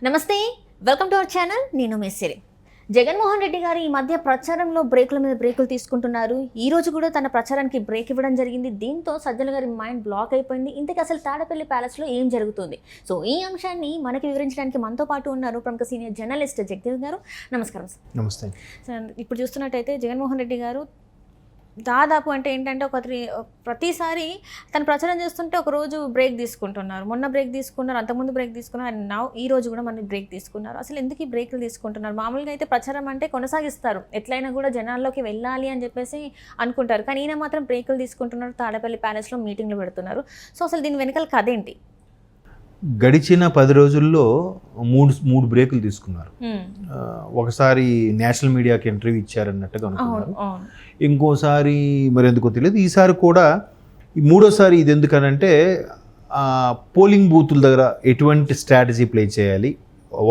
నమస్తే, welcome to our channel. నేను మెస్సిరి. జగన్మోహన్ రెడ్డి గారు ఈ మధ్య ప్రచారంలో బ్రేకుల మీద బ్రేకులు తీసుకుంటున్నారు. ఈ రోజు కూడా తన ప్రచారానికి బ్రేక్ ఇవ్వడం జరిగింది. దీంతో సజ్జల గారి మైండ్ బ్లాక్ అయిపోయింది. ఇంతకీ అసలు తాడేపల్లి ప్యాలెస్లో ఏం జరుగుతుంది? సో ఈ అంశాన్ని మనకి వివరించడానికి మనతో పాటు ఉన్నారు ప్రముఖ సీనియర్ జర్నలిస్ట్ జగదేవ్ గారు. నమస్కారం సార్. నమస్తే సార్, ఇప్పుడు చూస్తున్నట్టయితే జగన్మోహన్ రెడ్డి గారు దాదాపు అంటే ఏంటంటే ప్రతిసారి తను ప్రచారం చేస్తుంటే ఒకరోజు బ్రేక్ తీసుకుంటున్నారు. మొన్న బ్రేక్ తీసుకున్నారు, అంతకుముందు బ్రేక్ తీసుకున్నారు, అండ్ ఈ రోజు కూడా మన బ్రేక్ తీసుకున్నారు. అసలు ఎందుకు ఈ బ్రేక్లు తీసుకుంటున్నారు? మామూలుగా అయితే ప్రచారం అంటే కొనసాగిస్తారు, ఎట్లయినా కూడా జనాల్లోకి వెళ్ళాలి అని చెప్పేసి అనుకుంటారు. కానీ ఈయన మాత్రం బ్రేకులు తీసుకుంటున్నారు, తాడేపల్లి ప్యాలెస్లో మీటింగ్లు పెడుతున్నారు. సో అసలు దీని వెనకాల కథ ఏంటి? గడిచిన 10 రోజుల్లో మూడు బ్రేకులు తీసుకున్నారు. ఒకసారి నేషనల్ మీడియాకి ఇంటర్వ్యూ ఇచ్చారన్నట్టుగా అనుకున్నారు. ఇంకోసారి మరి ఎందుకో తెలియదు. ఈసారి కూడా మూడోసారి ఇది ఎందుకనంటే పోలింగ్ బూతుల దగ్గర ఎటువంటి స్ట్రాటజీ ప్లే చేయాలి,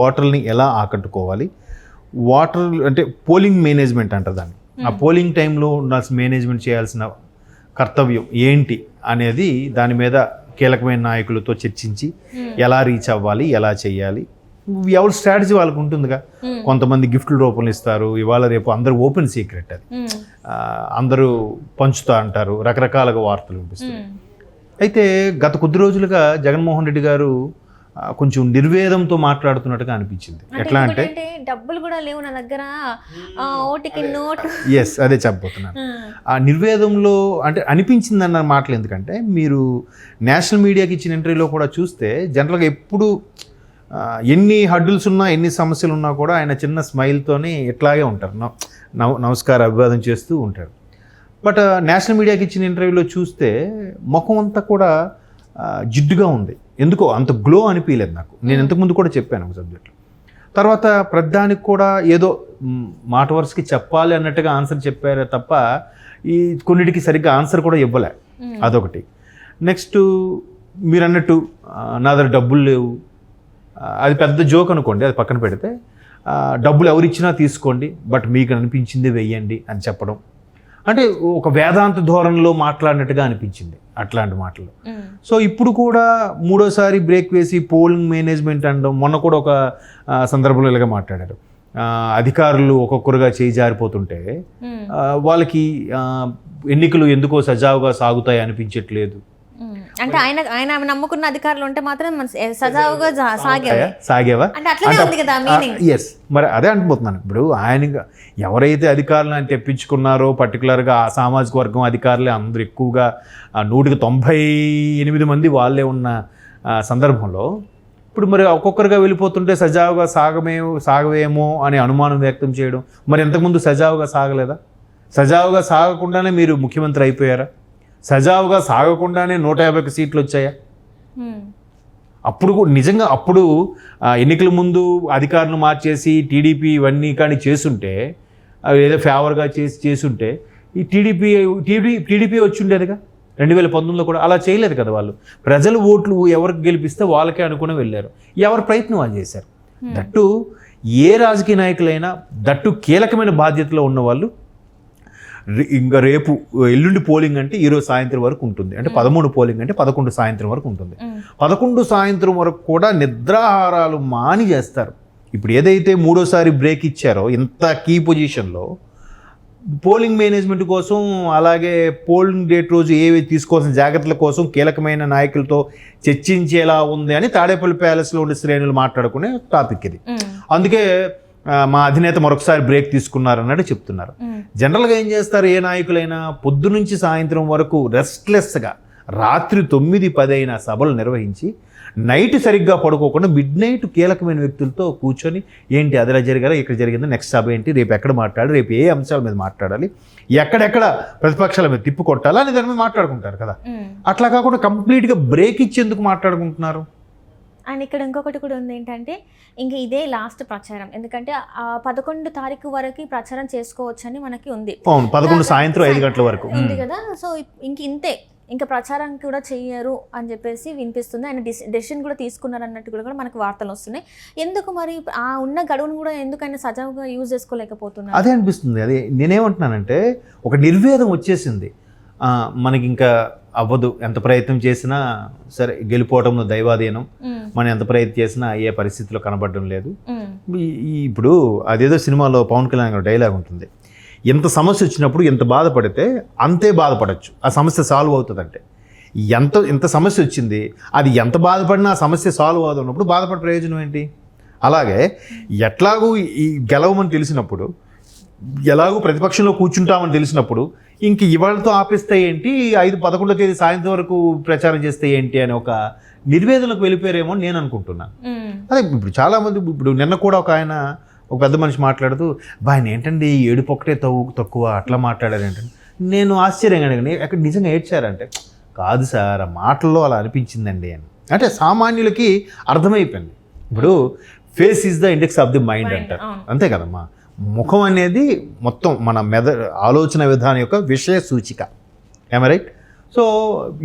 ఓటర్ని ఎలా ఆకట్టుకోవాలి, అంటే పోలింగ్ మేనేజ్మెంట్ అంటారు దాన్ని. ఆ పోలింగ్ టైంలో ఉండాల్సిన మేనేజ్మెంట్ చేయాల్సిన కర్తవ్యం ఏంటి అనేది దాని మీద కీలకమైన నాయకులతో చర్చించి ఎలా రీచ్ అవ్వాలి, ఎలా చేయాలి, ఎవరి స్ట్రాటజీ వాళ్ళకు ఉంటుందిగా. కొంతమంది గిఫ్ట్ల రూపంలో ఇస్తారు, ఇవాళ రేపు అందరూ ఓపెన్ సీక్రెట్, అది అందరూ పంచుతా అంటారు, రకరకాలుగా వార్తలు వినిపిస్తాయి. అయితే గత కొద్ది రోజులుగా జగన్మోహన్ రెడ్డి గారు కొంచెం నిర్వేదంతో మాట్లాడుతున్నట్టుగా అనిపించింది. ఎట్లా అంటే డబ్బులు కూడా లేవు నా దగ్గర, ఓటికి నోట్. ఎస్, అదే చెప్పబోతున్నాను. ఆ నిర్వేదంలో అంటే అనిపించింది అన్న మాటలు ఎందుకంటే, మీరు నేషనల్ మీడియాకి ఇచ్చిన ఇంటర్వ్యూలో కూడా చూస్తే జనరల్గా ఎప్పుడు ఎన్ని హడ్డుల్స్ ఉన్నా, ఎన్ని సమస్యలు ఉన్నా కూడా ఆయన చిన్న స్మైల్తోనే ఇట్లాగే ఉంటారు, నమస్కారం అభివాదం చేస్తూ ఉంటారు. బట్ నేషనల్ మీడియాకి ఇచ్చిన ఇంటర్వ్యూలో చూస్తే ముఖం అంతా కూడా జిడ్డుగా ఉంది. ఎందుకో అంత గ్లో అనిపించలేదు నాకు. నేను ఇంతకుముందు కూడా చెప్పాను ఒక సబ్జెక్ట్లో. తర్వాత ప్రధానికి కూడా ఏదో మాట వరుసకి చెప్పాలి అన్నట్టుగా ఆన్సర్ చెప్పారే తప్ప ఈ కొన్నిటికి సరిగ్గా ఆన్సర్ కూడా ఇవ్వలే. అదొకటి. నెక్స్ట్ మీరు అన్నట్టు నా దగ్గర డబ్బులు లేవు, అది పెద్ద జోక్ అనుకోండి, అది పక్కన పెడితే డబ్బులు ఎవరిచ్చినా తీసుకోండి, బట్ మీకు అనిపించింది వెయ్యండి అని చెప్పడం అంటే ఒక వేదాంత ధోరణిలో మాట్లాడినట్టుగా అనిపించింది అట్లాంటి మాటలు. సో ఇప్పుడు కూడా మూడోసారి బ్రేక్ వేసి పోలింగ్ మేనేజ్మెంట్ అనడం. మొన్న కూడా ఒక సందర్భంలో ఇలాగా మాట్లాడారు, అధికారులు ఒక్కొక్కరుగా చేయి జారిపోతుంటే వాళ్ళకి ఎన్నికలు ఎందుకో సజావుగా సాగుతాయి అనిపించట్లేదు. అంటే ఆయన నమ్ముకున్న అధికారులు ఉంటే మాత్రం సజావుగా సాగేవా అంటే అట్లనే ఉంది కదా మీనింగ్. ఎస్, మరి అదే అంటుపోతున్నాను. ఇప్పుడు ఆయన ఎవరైతే అధికారులను ఆయన తెప్పించుకున్నారో, పర్టికులర్గా ఆ సామాజిక వర్గం అధికారులే అందరూ ఎక్కువగా 198 మంది వాళ్ళే ఉన్న సందర్భంలో ఇప్పుడు మరి ఒక్కొక్కరుగా వెళ్ళిపోతుంటే సజావుగా సాగవేమో అనే అనుమానం వ్యక్తం చేయడం. మరి ఇంతకుముందు సజావుగా సాగలేదా? సజావుగా సాగకుండానే మీరు ముఖ్యమంత్రి అయిపోయారా? సజావుగా సాగకుండానే 150 సీట్లు వచ్చాయా? అప్పుడు నిజంగా అప్పుడు ఎన్నికల ముందు అధికారులు మార్చేసి టీడీపీ ఇవన్నీ కానీ చేసుంటే, ఏదో ఫేవర్గా చేసుంటే ఈ టీడీపీ వచ్చి ఉండేదిగా. 2019లో కూడా అలా చేయలేదు కదా వాళ్ళు. ప్రజల ఓట్లు ఎవరికి గెలిపిస్తే వాళ్ళకే అనుకుని వెళ్ళారు, ఎవరి ప్రయత్నం వాళ్ళు చేశారు. దట్టు ఏ రాజకీయ నాయకులైనా, దట్టు కీలకమైన బాధ్యతలో ఉన్నవాళ్ళు ఇంకా రేపు ఎల్లుండి పోలింగ్ అంటే ఈరోజు సాయంత్రం వరకు ఉంటుంది, అంటే 13 పోలింగ్ అంటే 11 సాయంత్రం వరకు ఉంటుంది. 11 సాయంత్రం వరకు కూడా నిద్రాహారాలు మాని చేస్తారు. ఇప్పుడు ఏదైతే మూడోసారి బ్రేక్ ఇచ్చారో ఇంత కీ పొజిషన్లో పోలింగ్ మేనేజ్మెంట్ కోసం, అలాగే పోలింగ్ డేట్ రోజు ఏవి తీసుకోవాల్సిన జాగ్రత్తల కోసం కీలకమైన నాయకులతో చర్చించేలా ఉంది అని తాడేపల్లి ప్యాలెస్లో ఉండే శ్రేణులు మాట్లాడుకునే టాపిక్ ఇది. అందుకే మా అధినేత మరొకసారి బ్రేక్ తీసుకున్నారు అన్నట్టు చెప్తున్నారు. జనరల్గా ఏం చేస్తారు, ఏ నాయకులైనా పొద్దు నుంచి సాయంత్రం వరకు రెస్ట్లెస్గా రాత్రి 9-10 అయినా సభలు నిర్వహించి నైట్ సరిగ్గా పడుకోకుండా మిడ్ నైట్ కీలకమైన వ్యక్తులతో కూర్చొని ఏంటి అదిలా జరిగారా, ఇక్కడ జరిగిందా, నెక్స్ట్ సభ ఏంటి, రేపు ఎక్కడ మాట్లాడాలి, రేపు ఏ అంశాల మీద మాట్లాడాలి, ఎక్కడెక్కడ ప్రతిపక్షాల మీద తిప్పు కొట్టాలా అని దాని మీద మాట్లాడుకుంటారు కదా. అట్లా కాకుండా కంప్లీట్గా బ్రేక్ ఇచ్చేందుకు మాట్లాడుకుంటున్నారు. అండ్ ఇక్కడ ఇంకొకటి కూడా ఉంది ఏంటంటే, ఇంక ఇదే లాస్ట్ ప్రచారం. ఎందుకంటే 11 తారీఖు వరకు ప్రచారం చేసుకోవచ్చని మనకి ఉంది. 11 సాయంత్రం 5 గంటల వరకు ఉంది కదా. సో ఇంతే, ఇంకా ప్రచారం కూడా చెయ్యరు అని చెప్పేసి వినిపిస్తుంది. ఆయన డెసిషన్ కూడా తీసుకున్నారు అన్నట్టు కూడా మనకు వార్తలు వస్తున్నాయి. ఎందుకు మరి ఆ ఉన్న గడువును కూడా ఎందుకు ఆయన సజావుగా యూజ్ చేసుకోలేకపోతున్నారు? అదే అనిపిస్తుంది. అదే నేనేమంటున్నానంటే, ఒక నిర్వేదం వచ్చేసింది మనకి. ఇంకా అవ్వదు, ఎంత ప్రయత్నం చేసినా సరే గెలిపోవటంలో దైవాధీనం, మనం ఎంత ప్రయత్నం చేసినా అయ్యే పరిస్థితిలో కనబడడం లేదు. ఇప్పుడు అదేదో సినిమాలో పవన్ కళ్యాణ్ గారి డైలాగ్ ఉంటుంది, ఎంత సమస్య వచ్చినప్పుడు ఎంత బాధపడితే అంతే బాధపడచ్చు, ఆ సమస్య సాల్వ్ అవుతుందంటే. ఎంత సమస్య వచ్చింది, అది ఎంత బాధపడినా ఆ సమస్య సాల్వ్ అవుతున్నప్పుడు బాధపడే ప్రయోజనం ఏంటి? అలాగే ఎట్లాగూ ఈ గెలవమని తెలిసినప్పుడు, ఎలాగూ ప్రతిపక్షంలో కూర్చుంటామని తెలిసినప్పుడు ఇంక ఇవాళతో ఆపేస్తే ఏంటి, 5-11 తేదీ సాయంత్రం వరకు ప్రచారం చేస్తే ఏంటి అని ఒక నిర్వేదనకు వెళ్ళిపోయారేమో అని నేను అనుకుంటున్నాను. అదే ఇప్పుడు చాలామంది, ఇప్పుడు నిన్న కూడా ఒక పెద్ద మనిషి మాట్లాడుతూ, ఆయన ఏంటండి ఏడుపు ఒకటే తక్కువ అట్లా మాట్లాడారు ఏంటంటే, నేను ఆశ్చర్యంగా అడిగాను, అక్కడ నిజంగా ఏడ్చారంటే, కాదు సార్ ఆ మాటల్లో అలా అనిపించిందండి అని. అంటే సామాన్యులకి అర్థమైపోయింది. ఇప్పుడు face is the index of the mind అంటారు, అంతే కదమ్మా. ముఖం అనేది మొత్తం మన ఆలోచన విధానం యొక్క విషయ సూచిక, ఏమ రైట్? సో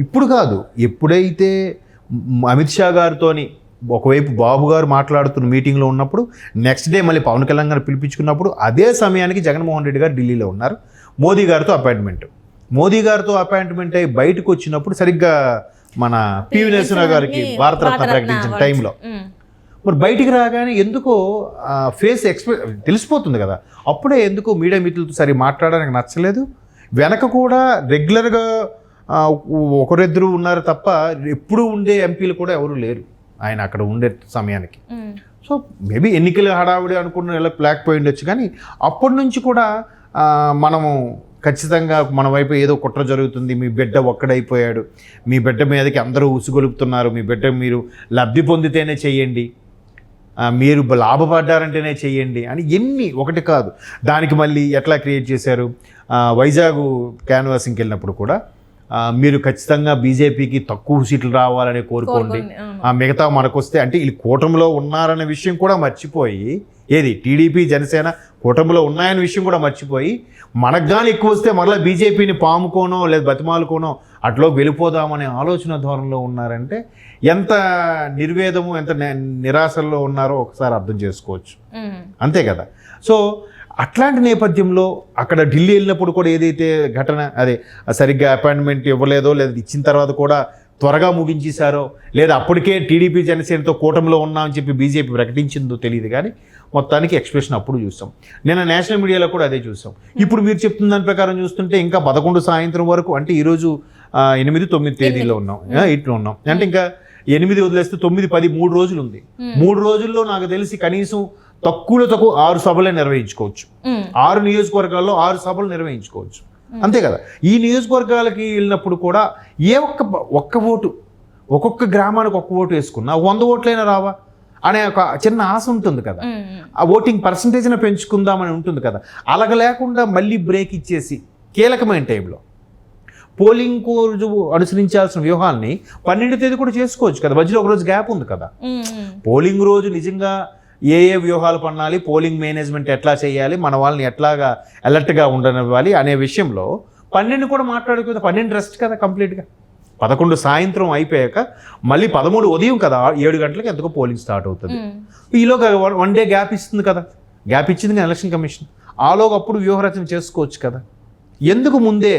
ఇప్పుడు కాదు, ఎప్పుడైతే అమిత్ షా గారితోని ఒకవైపు బాబు గారు మాట్లాడుతున్న మీటింగ్లో ఉన్నప్పుడు, నెక్స్ట్ డే మళ్ళీ పవన్ కళ్యాణ్ గారు పిలిపించుకున్నప్పుడు, అదే సమయానికి జగన్మోహన్ రెడ్డి గారు ఢిల్లీలో ఉన్నారు, మోదీ గారితో అపాయింట్మెంట్ అయ్యి బయటకు వచ్చినప్పుడు సరిగ్గా మన పివి నరసింహరావు గారికి భారతరత్న ప్రకటించిన టైంలో మరి బయటికి రాగానే ఎందుకో ఫేస్ తెలిసిపోతుంది కదా, అప్పుడే ఎందుకో మీడియా మిత్రులతో సరి మాట్లాడడానికి నచ్చలేదు. వెనక కూడా రెగ్యులర్గా ఒకరిద్దరు ఉన్నారు తప్ప ఎప్పుడూ ఉండే ఎంపీలు కూడా ఎవరు లేరు ఆయన అక్కడ ఉండే సమయానికి. సో మేబీ ఎన్నికల హడావిడి అనుకున్న లేకపోయి ఉండొచ్చు, కానీ అప్పటి నుంచి కూడా మనము ఖచ్చితంగా మన వైపు ఏదో కుట్ర జరుగుతుంది, మీ బిడ్డ ఒక్కడైపోయాడు, మీ బిడ్డ మీదకి అందరూ ఉసుగొలుపుతున్నారు, మీ బిడ్డ మీరు లబ్ధి పొందితేనే చెయ్యండి, మీరు లాభపడ్డారంటేనే చెయ్యండి అని ఒకటి కాదు. దానికి మళ్ళీ ఎట్లా క్రియేట్ చేశారు, వైజాగ్ క్యాన్వాసింగ్కి వెళ్ళినప్పుడు కూడా మీరు ఖచ్చితంగా బీజేపీకి తక్కువ సీట్లు రావాలని కోరుకోండి, మిగతా మనకు వస్తే అంటే వీళ్ళు కూటమిలో ఉన్నారనే విషయం కూడా మర్చిపోయి, ఏది టీడీపీ జనసేన కూటమిలో ఉన్నాయనే విషయం కూడా మర్చిపోయి, మనకు కానీ ఎక్కువ వస్తే మరలా బీజేపీని పాముకోనో లేదా బతిమాలుకోనో అట్లో వెళ్ళిపోదామనే ఆలోచన ధోరణిలో ఉన్నారంటే ఎంత నిర్వేదము, ఎంత నిరాశల్లో ఉన్నారో ఒకసారి అర్థం చేసుకోవచ్చు, అంతే కదా. సో అట్లాంటి నేపథ్యంలో అక్కడ ఢిల్లీ వెళ్ళినప్పుడు కూడా ఏదైతే ఘటన, అదే సరిగ్గా అపాయింట్మెంట్ ఇవ్వలేదో, లేదా ఇచ్చిన తర్వాత కూడా త్వరగా ముగించేశారో, లేదా అప్పటికే టీడీపీ జనసేనతో కూటమిలో ఉన్నామని చెప్పి బీజేపీ ప్రకటించిందో తెలియదు, కానీ మొత్తానికి ఎక్స్ప్రెషన్ అప్పుడు చూసాం. నిన్న నేషనల్ మీడియాలో కూడా అదే చూసాం. ఇప్పుడు మీరు చెప్తున్న దాని ప్రకారం చూస్తుంటే ఇంకా 11 సాయంత్రం వరకు, అంటే ఈరోజు 8-9 తేదీలో ఉన్నాం, ఇట్లో ఉన్నాం, అంటే ఇంకా 8 వదిలేస్తే 9, 10 3 రోజులు ఉంది. 3 రోజుల్లో నాకు తెలిసి కనీసం తక్కువ 6 సభలే నిర్వహించుకోవచ్చు, 6 నియోజకవర్గాల్లో 6 సభలు నిర్వహించుకోవచ్చు, అంతే కదా. ఈ నియోజకవర్గాలకి వెళ్ళినప్పుడు కూడా ఒక్క ఓటు, ఒక్కొక్క గ్రామానికి ఒక్క ఓటు వేసుకున్నా 100 ఓట్లైనా రావా అనే ఒక చిన్న ఆశ ఉంటుంది కదా, ఆ ఓటింగ్ పర్సంటేజ్ని పెంచుకుందామని ఉంటుంది కదా. అలాగ లేకుండా మళ్ళీ బ్రేక్ ఇచ్చేసి కీలకమైన టైంలో పోలింగ్ రోజు అనుసరించాల్సిన వ్యూహాన్ని 12వ తేదీ కూడా చేసుకోవచ్చు కదా, మధ్యలో ఒక రోజు గ్యాప్ ఉంది కదా. పోలింగ్ రోజు నిజంగా ఏ వ్యూహాలు పన్నాలి, పోలింగ్ మేనేజ్మెంట్ ఎట్లా చేయాలి, మన వాళ్ళని ఎట్లాగా అలర్ట్గా ఉండనివ్వాలి అనే విషయంలో 12 కూడా మాట్లాడుకుంటే 12 రెస్ట్ కదా కంప్లీట్గా. 11 సాయంత్రం అయిపోయాక మళ్ళీ 13 ఉదయం కదా 7 గంటలకు ఎంతకో పోలింగ్ స్టార్ట్ అవుతుంది. ఈలోగా 1 డే గ్యాప్ ఇస్తుంది కదా, గ్యాప్ ఇచ్చింది ఎలక్షన్ కమిషన్. ఆలోగా అప్పుడు వ్యూహరచన చేసుకోవచ్చు కదా, ఎందుకు ముందే?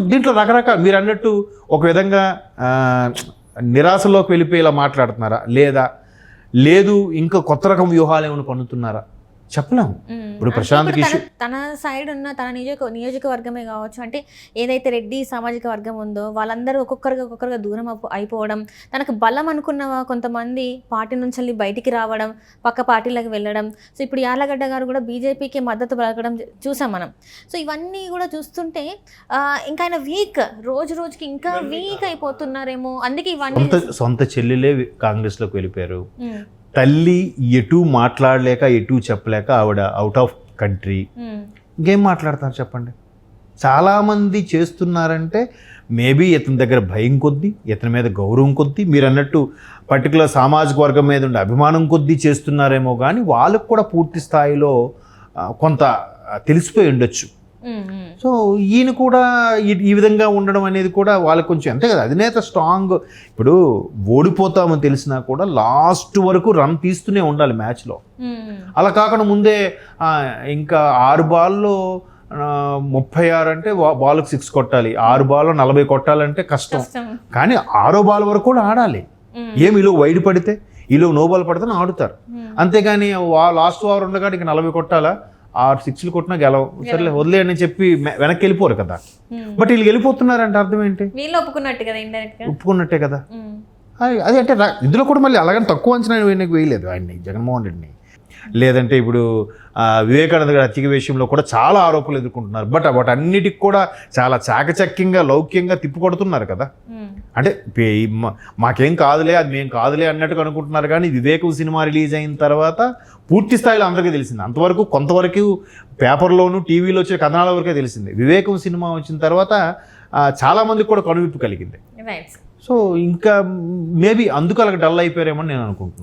దీంట్లో రకరకాల, మీరు అన్నట్టు ఒక విధంగా నిరాశలోకి వెళ్ళిపోయి ఇలా మాట్లాడుతున్నారా, లేదు ఇంకా కొత్త రకం వ్యూహాలు ఏమైనా పన్నుతున్నారా చెప్పలేము. ఇప్పుడు ప్రశాంత్ కిషోర్ తన సైడ్ ఉన్న తన నియోజకవర్గమే కావచ్చు, అంటే ఏదైతే రెడ్డి సామాజిక వర్గం ఉందో వాళ్ళందరూ ఒక్కొక్కరుగా దూరం అయిపోవడం, తనకు బలం అనుకున్న కొంతమంది పార్టీ నుంచి బయటికి రావడం, పక్క పార్టీలకు వెళ్ళడం. సో ఇప్పుడు యార్లగడ్డ గారు కూడా బీజేపీకి మద్దతు పలకడం చూసాం మనం. సో ఇవన్నీ కూడా చూస్తుంటే ఇంకా ఆయన రోజుకి ఇంకా వీక్ అయిపోతున్నారేమో, అందుకే ఇవన్నీ. సొంత చెల్లెలే కాంగ్రెస్లోకి వెళ్ళిపోయారు, తల్లి ఎటు మాట్లాడలేక ఎటు చెప్పలేక ఆవిడ అవుట్ ఆఫ్ కంట్రీ, ఇంకేం మాట్లాడతారు చెప్పండి. చాలామంది చేస్తున్నారంటే మేబీ ఇతని దగ్గర భయం కొద్దీ, ఇతని మీద గౌరవం కొద్దీ, మీరు అన్నట్టు పర్టికులర్ సామాజిక వర్గం మీద ఉండే అభిమానం కొద్దీ చేస్తున్నారేమో, కానీ వాళ్ళకు కూడా పూర్తి స్థాయిలో కొంత తెలిసిపోయి ఉండొచ్చు. సో ఈయన కూడా ఈ విధంగా ఉండడం అనేది కూడా వాళ్ళకి కొంచెం, అంతే కదా, అధినేత స్ట్రాంగ్. ఇప్పుడు ఓడిపోతామని తెలిసినా కూడా లాస్ట్ వరకు రన్ తీస్తూనే ఉండాలి మ్యాచ్లో. అలా కాకుండా ముందే ఇంకా 6 బాల్లో 36 అంటే బాల్కి 6 కొట్టాలి, 6 బాల్ 40 కొట్టాలంటే కష్టం. కానీ 6వ బాల్ వరకు కూడా ఆడాలి. ఏమి ఈలో వైడ్ పడితే, ఈలో నో బాల్ పడితే ఆడుతారు. అంతేగాని లాస్ట్ ఓవర్ ఉండగా ఇంక 40 కొట్టాలా, 6 6లు కొట్టినా గెలవు, సర్లే వదిలే అని చెప్పి వెనక్కి వెళ్ళిపోరు కదా. బట్ వీళ్ళు వెళ్ళిపోతున్నారంటే అర్థం ఏంటి? వీళ్ళు ఒప్పుకున్నట్టు కదా, ఇండైరెక్ట్ గా ఒప్పుకున్నట్టే కదా. అది అంటే ఇందులో కూడా మళ్ళీ అలాగని తక్కువ అంచనా వేయలేదు ఆయన్ని, జగన్మోహన్ రెడ్డిని. లేదంటే ఇప్పుడు వివేకానంద గారి హత్య విషయంలో కూడా చాలా ఆరోపణలు ఎదుర్కొంటున్నారు. బట్ వాటన్నిటికి కూడా చాలా చాకచక్యంగా లౌక్యంగా తిప్పికొడుతున్నారు కదా. అంటే మాకేం కాదులే, అది మేము కాదులే అన్నట్టుగా అనుకుంటున్నారు. కానీ వివేకం సినిమా రిలీజ్ అయిన తర్వాత పూర్తి స్థాయిలో అందరికీ తెలిసింది. అంతవరకు కొంతవరకు పేపర్లోను టీవీలో వచ్చే కథనాల వరకే తెలిసింది. వివేకం సినిమా వచ్చిన తర్వాత చాలామందికి కూడా కనువిప్పు కలిగింది. సో ఇంకా మేబీ అందుకు అలాగ డల్ అయిపోయారేమో నేను అనుకుంటున్నాను.